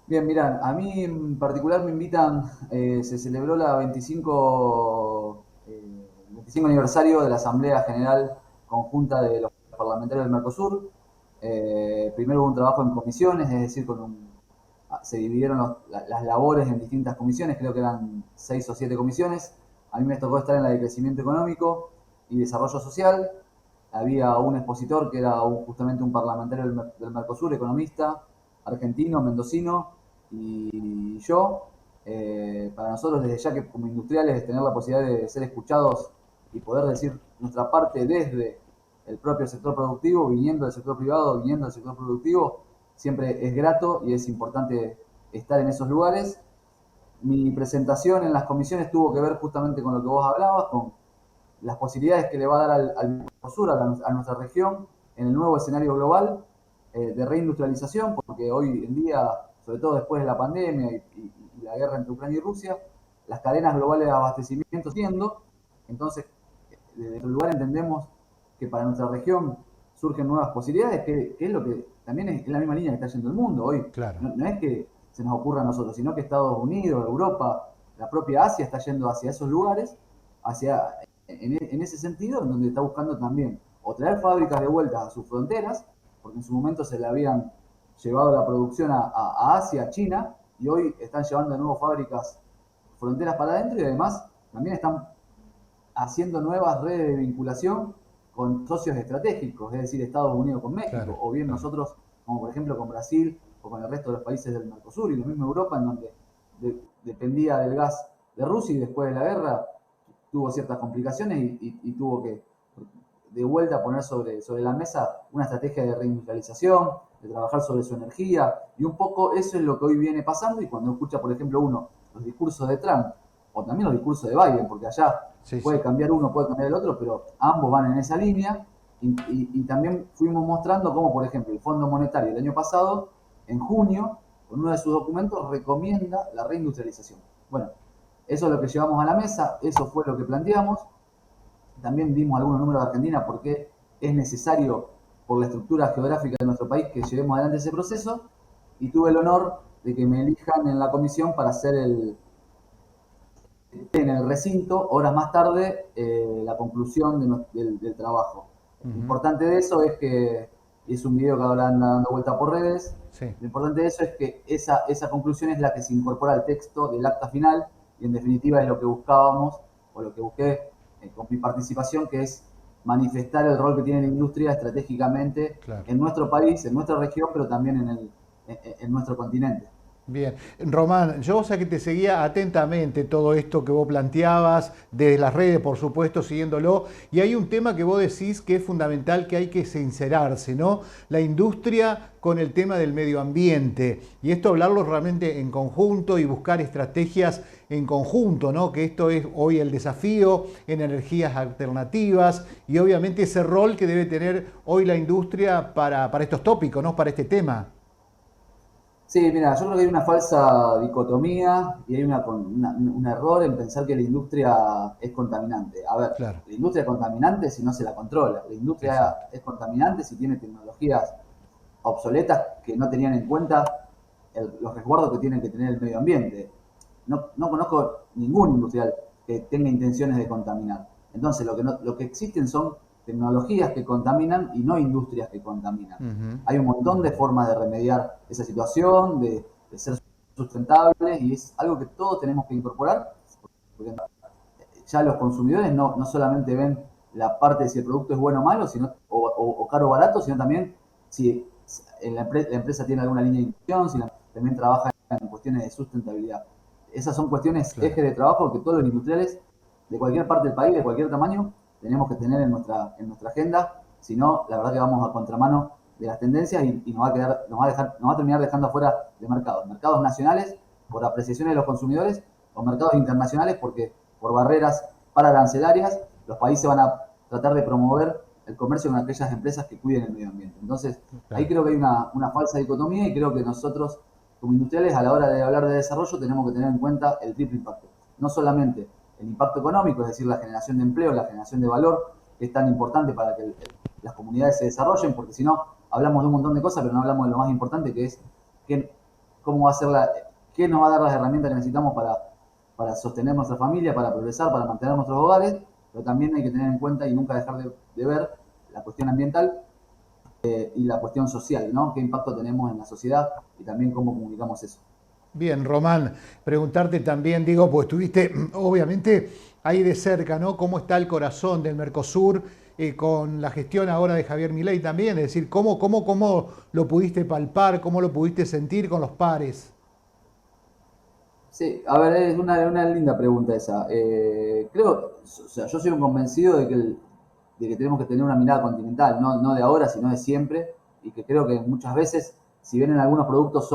Bien, mirá, a mí en particular me invitan, se celebró el 25 aniversario de la Asamblea General Conjunta de los Parlamentarios del Mercosur. Primero hubo un trabajo en comisiones, es decir, se dividieron las labores en distintas comisiones, creo que eran 6 o 7 comisiones. A mí me tocó estar en la de crecimiento económico y desarrollo social. Había un expositor que era justamente un parlamentario del Mercosur, economista, argentino, mendocino, y yo. Para nosotros, desde ya que como industriales, tener la posibilidad de ser escuchados y poder decir nuestra parte desde el propio sector productivo, viniendo del sector privado, viniendo del sector productivo, siempre es grato y es importante estar en esos lugares. Mi presentación en las comisiones tuvo que ver justamente con lo que vos hablabas, con las posibilidades que le va a dar al Mercosur, a nuestra región, en el nuevo escenario global de reindustrialización, porque hoy en día, sobre todo después de la pandemia y la guerra entre Ucrania y Rusia, las cadenas globales de abastecimiento siendo, entonces, desde nuestro lugar entendemos que para nuestra región surgen nuevas posibilidades, que es lo que también es la misma línea que está yendo el mundo hoy. Claro. No es que se nos ocurra a nosotros, sino que Estados Unidos, Europa, la propia Asia está yendo hacia esos lugares, hacia en ese sentido, en donde está buscando también o traer fábricas de vuelta a sus fronteras, porque en su momento se le habían llevado la producción a Asia, a China, y hoy están llevando de nuevo fábricas fronteras para adentro y además también están haciendo nuevas redes de vinculación con socios estratégicos, es decir, Estados Unidos con México, Claro, o bien claro. nosotros, como por ejemplo con Brasil o con el resto de los países del Mercosur, y lo mismo Europa, en donde dependía del gas de Rusia y después de la guerra tuvo ciertas complicaciones y tuvo que de vuelta poner sobre la mesa una estrategia de reindustrialización, de trabajar sobre su energía, y un poco eso es lo que hoy viene pasando, y cuando escucha, por ejemplo, uno los discursos de Trump, o también los discursos de Biden, porque allá Sí, puede sí. cambiar uno, puede cambiar el otro, pero ambos van en esa línea, y también fuimos mostrando cómo, por ejemplo, el Fondo Monetario el año pasado, en junio, con uno de sus documentos, recomienda la reindustrialización. Bueno, eso es lo que llevamos a la mesa, eso fue lo que planteamos. También dimos algunos números de Argentina porque es necesario, por la estructura geográfica de nuestro país, que llevemos adelante ese proceso. Y tuve el honor de que me elijan en la comisión para hacer en el recinto, horas más tarde, la conclusión del trabajo. Lo Ujú. importante de eso es que es un video que ahora anda dando vuelta por redes. Sí. Lo importante de eso es que esa conclusión es la que se incorpora al texto del acta final y en definitiva es lo que buscábamos o lo que busqué con mi participación, que es manifestar el rol que tiene la industria estratégicamente Claro. en nuestro país, en nuestra región, pero también en nuestro continente. Bien, Román, yo sé que te seguía atentamente todo esto que vos planteabas, desde las redes, por supuesto, siguiéndolo, y hay un tema que vos decís que es fundamental, que hay que sincerarse, ¿no? La industria con el tema del medio ambiente, y esto hablarlo realmente en conjunto y buscar estrategias en conjunto, ¿no? Que esto es hoy el desafío en energías alternativas y obviamente ese rol que debe tener hoy la industria para estos tópicos, ¿no? Para este tema. Sí, mira, yo creo que hay una falsa dicotomía y hay un error en pensar que la industria es contaminante. A ver, Claro, la industria es contaminante si no se la controla. La industria exacto. es contaminante si tiene tecnologías obsoletas que no tenían en cuenta los resguardos que tiene que tener el medio ambiente. No conozco ningún industrial que tenga intenciones de contaminar. Entonces, lo que existen son tecnologías que contaminan y no industrias que contaminan. Ujú, Hay un montón de ujú. formas de remediar esa situación, de ser sustentables, y es algo que todos tenemos que incorporar, porque ya los consumidores no solamente ven la parte de si el producto es bueno o malo, o caro o barato, sino también si la empresa tiene alguna línea de inversión, si también trabaja en cuestiones de sustentabilidad. Esas son cuestiones, Claro. ejes de trabajo que todos los industriales de cualquier parte del país, de cualquier tamaño, tenemos que tener en nuestra agenda, si no, la verdad que vamos a contramano de las tendencias y nos va a terminar dejando afuera de mercados nacionales por apreciaciones de los consumidores o mercados internacionales porque por barreras pararancelarias los países van a tratar de promover el comercio con aquellas empresas que cuiden el medio ambiente. Entonces, ahí Claro. creo que hay una falsa dicotomía y creo que nosotros como industriales a la hora de hablar de desarrollo tenemos que tener en cuenta el triple impacto. No solamente el impacto económico, es decir, la generación de empleo, la generación de valor, que es tan importante para que las comunidades se desarrollen, porque si no, hablamos de un montón de cosas, pero no hablamos de lo más importante, que es que cómo va a ser qué nos va a dar las herramientas que necesitamos para sostener nuestra familia, para progresar, para mantener nuestros hogares, pero también hay que tener en cuenta y nunca dejar de ver la cuestión ambiental y la cuestión social, ¿no? ¿Qué impacto tenemos en la sociedad y también cómo comunicamos eso? Bien, Román, preguntarte también, digo, pues estuviste obviamente ahí de cerca, ¿no? ¿Cómo está el corazón del Mercosur con la gestión ahora de Javier Milei también? Es decir, ¿cómo lo pudiste palpar, cómo lo pudiste sentir con los pares? Sí, a ver, es una linda pregunta esa. Creo, o sea, yo soy un convencido de que tenemos que tener una mirada continental, no de ahora, sino de siempre, y que creo que muchas veces, si bien en algunos productos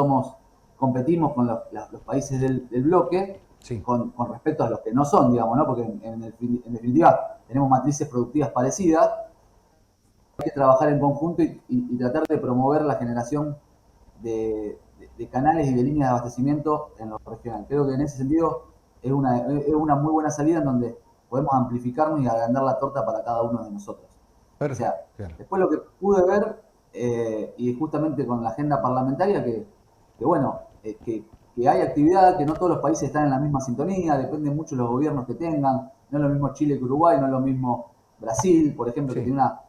competimos con los países del bloque, Sí, con respecto a los que no son, digamos, ¿no? Porque en definitiva tenemos matrices productivas parecidas, hay que trabajar en conjunto y tratar de promover la generación de canales y de líneas de abastecimiento en lo regional. Creo que en ese sentido es una muy buena salida en donde podemos amplificarnos y agrandar la torta para cada uno de nosotros. O sea, perfecto, claro. después lo que pude ver, y justamente con la agenda parlamentaria, que bueno, que hay actividad, que no todos los países están en la misma sintonía, depende mucho de los gobiernos que tengan, no es lo mismo Chile que Uruguay, no es lo mismo Brasil, por ejemplo, que Sí, tiene una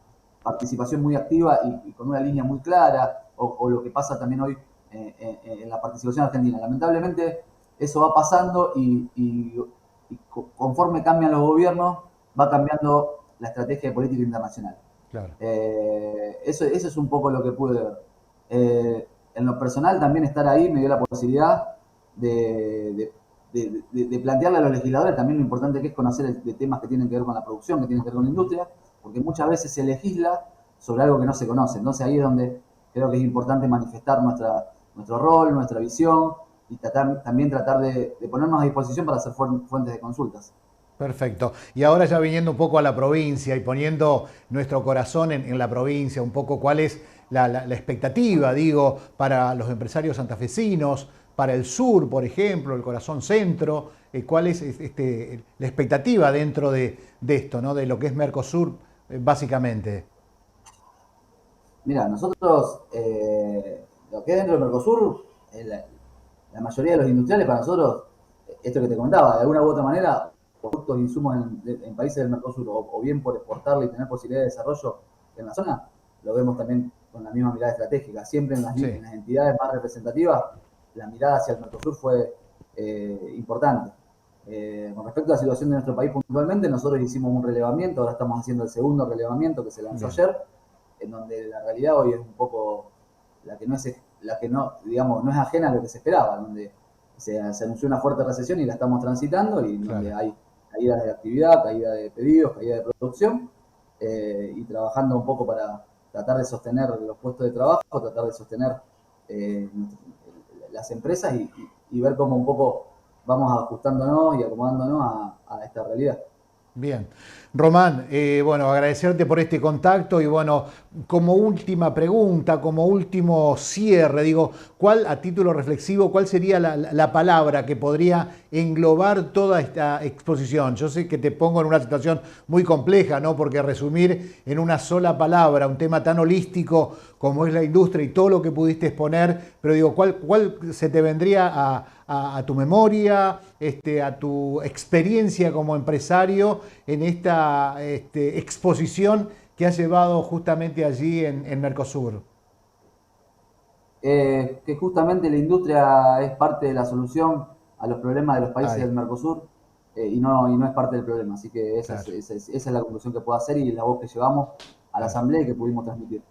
participación muy activa y con una línea muy clara, o lo que pasa también hoy en la participación argentina. Lamentablemente eso va pasando y conforme cambian los gobiernos, va cambiando la estrategia de política internacional. claro. Eso es un poco lo que pude ver. En lo personal también estar ahí me dio la posibilidad de, de plantearle a los legisladores también lo importante que es conocer de temas que tienen que ver con la producción, que tienen que ver con la industria, porque muchas veces se legisla sobre algo que no se conoce. Entonces ahí es donde creo que es importante manifestar nuestro rol, nuestra visión y también tratar de ponernos a disposición para hacer fuentes de consultas. Perfecto. Y ahora ya viniendo un poco a la provincia y poniendo nuestro corazón en la provincia, un poco cuál es la expectativa, digo, para los empresarios santafesinos, para el sur, por ejemplo, el corazón centro, cuál es la expectativa dentro de esto, ¿no? De lo que es Mercosur, básicamente. Mira, nosotros, lo que es dentro del Mercosur, la mayoría de los industriales para nosotros, esto que te contaba, de alguna u otra manera, productos e insumos en países del Mercosur, o bien por exportarle y tener posibilidad de desarrollo en la zona, lo vemos también con la misma mirada estratégica. Siempre Sí, en las entidades más representativas, la mirada hacia el Mercosur fue importante. Con respecto a la situación de nuestro país puntualmente, nosotros hicimos un relevamiento, ahora estamos haciendo el segundo relevamiento que se lanzó bien, ayer, en donde la realidad hoy es un poco la que no, digamos, no es ajena a lo que se esperaba, donde se anunció una fuerte recesión y la estamos transitando y donde claro. hay caída de actividad, caída de pedidos, caída de producción y trabajando un poco para tratar de sostener los puestos de trabajo, tratar de sostener eh, las empresas y ver cómo un poco vamos ajustándonos y acomodándonos a esta realidad. Bien. Román, bueno, agradecerte por este contacto y bueno, como última pregunta, como último cierre, digo, ¿cuál, a título reflexivo, cuál sería la palabra que podría englobar toda esta exposición? Yo sé que te pongo en una situación muy compleja, ¿no? Porque resumir en una sola palabra un tema tan holístico como es la industria y todo lo que pudiste exponer, pero digo, ¿cuál se te vendría a tu memoria, a tu experiencia como empresario en esta exposición que has llevado justamente allí en Mercosur? Que justamente la industria es parte de la solución a los problemas de los países Ahí, del Mercosur y no es parte del problema. Así que esa es, claro. esa es, esa es la conclusión que puedo hacer y la voz que llevamos a la Claro. Asamblea y que pudimos transmitir.